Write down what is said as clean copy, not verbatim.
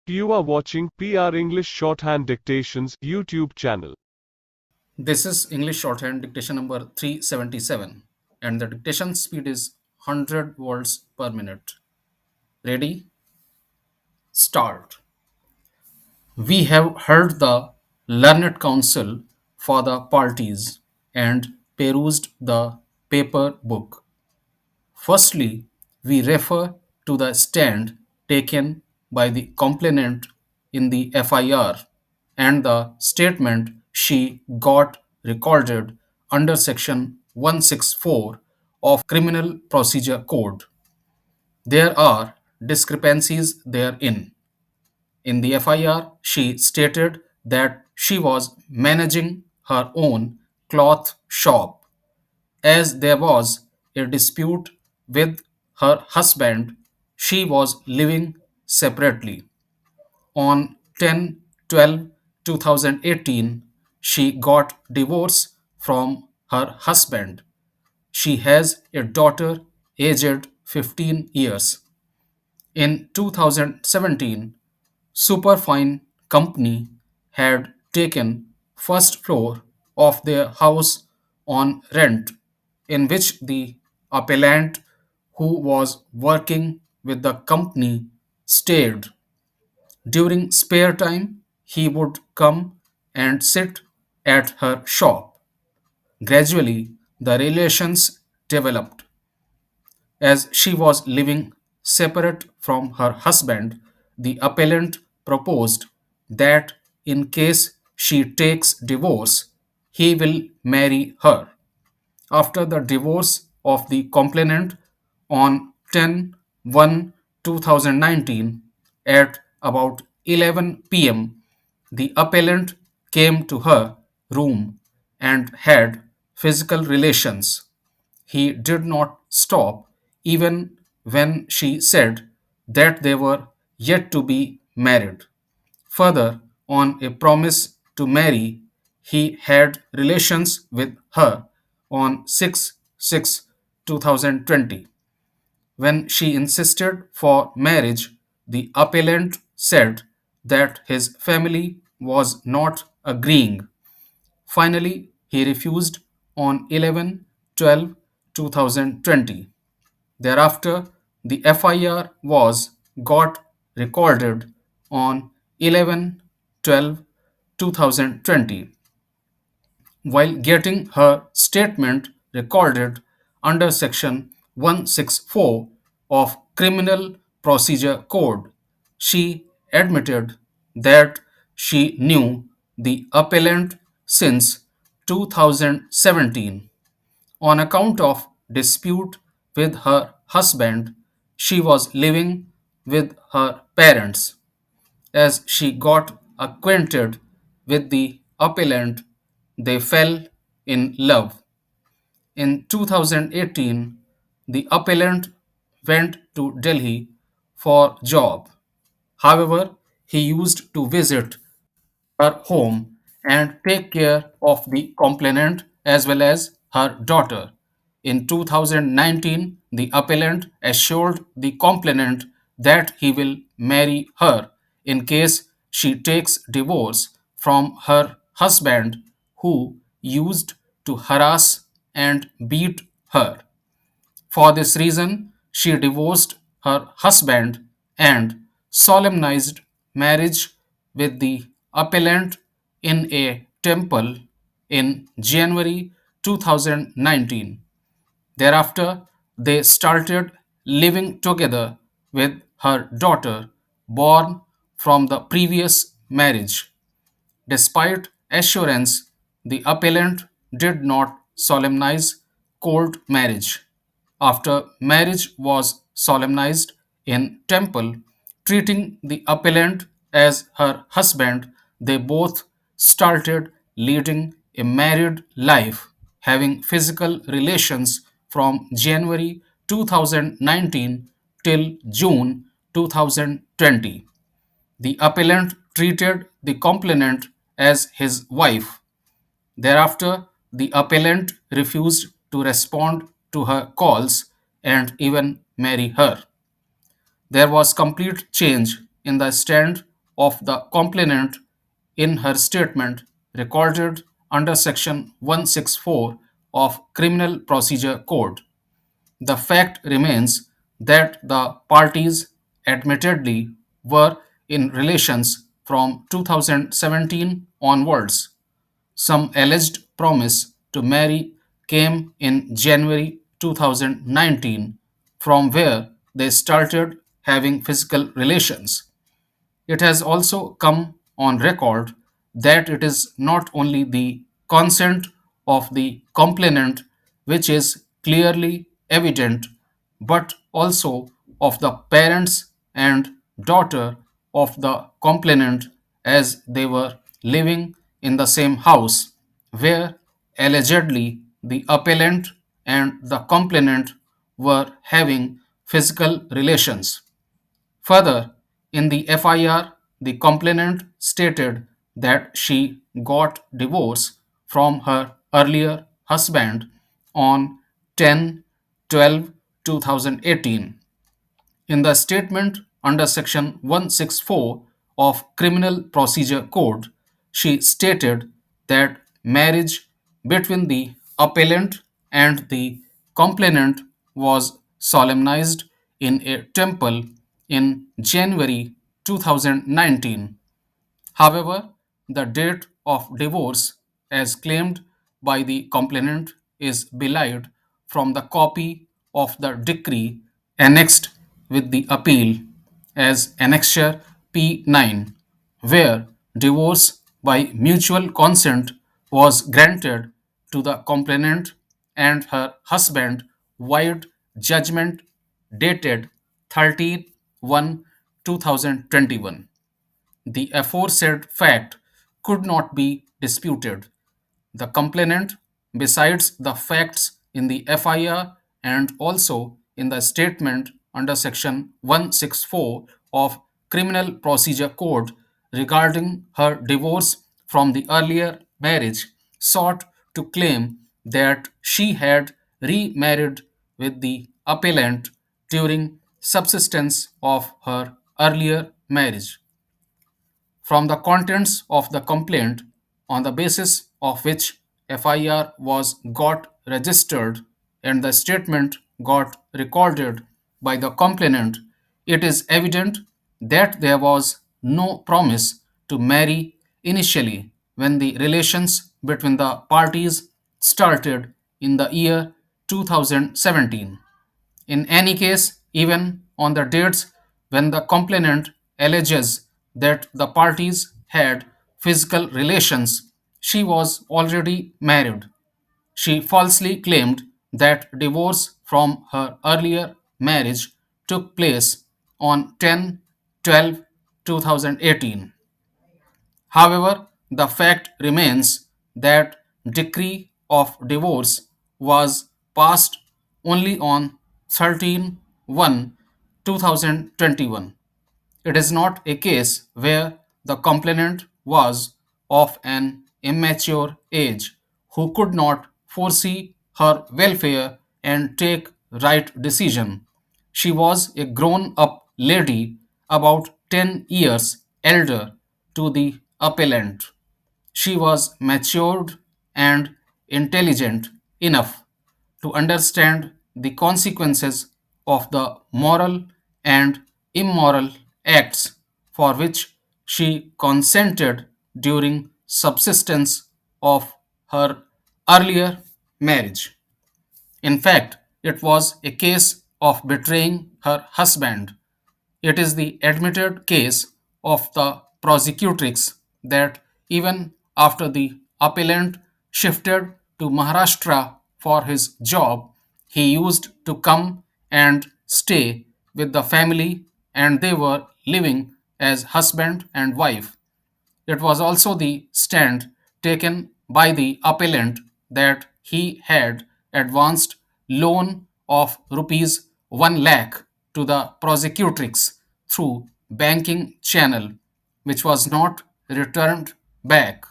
You are watching PR English Shorthand Dictations YouTube channel. This is English Shorthand dictation number 377 and the dictation speed is 100 words per minute. Ready? Start. We have heard the learned counsel for the parties and perused the paper book. Firstly, we refer to the stand taken by the complainant in the FIR and the statement she got recorded under section 164 of Criminal Procedure Code. There are discrepancies therein. In the FIR, she stated that she was managing her own cloth shop as there was a dispute with her husband, she was living separately. On 10/12/2018, she got divorced from her husband. She has a daughter aged 15 years. In 2017, Superfine Company had taken first floor of their house on rent, in which the appellant who was working with the company stayed. During spare time, he would come and sit at her shop. Gradually, the relations developed. As she was living separate from her husband, the appellant proposed that in case she takes divorce, he will marry her. After the divorce of the complainant on 10/1/2019 at about 11 p.m., the appellant came to her room and had physical relations. He did not stop even when she said that they were yet to be married. Further, on a promise to marry, he had relations with her on 6/6/2020. When she insisted for marriage, the appellant said that his family was not agreeing. Finally, he refused on 11/12/2020. Thereafter, the FIR was got recorded on 11/12/2020. While getting her statement recorded under section 164 of Criminal Procedure Code, she admitted that she knew the appellant since 2017. On account of dispute with her husband, she was living with her parents. As she got acquainted with the appellant, they fell in love. In 2018, the appellant went to Delhi for job. However, he used to visit her home and take care of the complainant as well as her daughter. In 2019, the appellant assured the complainant that he will marry her in case she takes divorce from her husband who used to harass and beat her. For this reason, she divorced her husband and solemnized marriage with the appellant in a temple in January 2019. Thereafter, they started living together with her daughter born from the previous marriage. Despite assurance, the appellant did not solemnize court marriage. After marriage was solemnized in temple, treating the appellant as her husband, they both started leading a married life, having physical relations from January 2019 till June 2020. The appellant treated the complainant as his wife. Thereafter, the appellant refused to respond to her calls and even marry her. There was complete change in the stand of the complainant in her statement recorded under Section 164 of Criminal Procedure Code. The fact remains that the parties admittedly were in relations from 2017 onwards. Some alleged promise to marry came in January 2019, from where they started having physical relations. It has also come on record that it is not only the consent of the complainant which is clearly evident, but also of the parents and daughter of the complainant as they were living in the same house, where allegedly the appellant and the complainant were having physical relations. Further, in the FIR, the complainant stated that she got divorce from her earlier husband on 10/12/2018. In the statement under Section 164 of Criminal Procedure Code, she stated that marriage between the appellant and the complainant was solemnized in a temple in January 2019. However, the date of divorce, as claimed by the complainant, is belied from the copy of the decree annexed with the appeal as Annexure P9, where divorce by mutual consent was granted to the complainant and her husband vide judgment dated 13/1/2021. The aforesaid fact could not be disputed. The complainant, besides the facts in the FIR and also in the statement under Section 164 of Criminal Procedure Code regarding her divorce from the earlier marriage, sought to claim that she had remarried with the appellant during subsistence of her earlier marriage. From the contents of the complaint, on the basis of which FIR was got registered and the statement got recorded by the complainant, it is evident that there was no promise to marry initially when the relations between the parties started in the year 2017. In any case, even on the dates when the complainant alleges that the parties had physical relations, she was already married. She falsely claimed that divorce from her earlier marriage took place on 10/12/2018. However, the fact remains that decree of divorce was passed only on 13/1/2021. It is not a case where the complainant was of an immature age who could not foresee her welfare and take right decision. She was a grown up lady about 10 years elder to the appellant. She was matured and intelligent enough to understand the consequences of the moral and immoral acts for which she consented during subsistence of her earlier marriage. In fact, it was a case of betraying her husband. It is the admitted case of the prosecutrix that even after the appellant shifted to Maharashtra for his job, he used to come and stay with the family and they were living as husband and wife. It was also the stand taken by the appellant that he had advanced loan of rupees 1 lakh to the prosecutrix through banking channel, which was not returned back.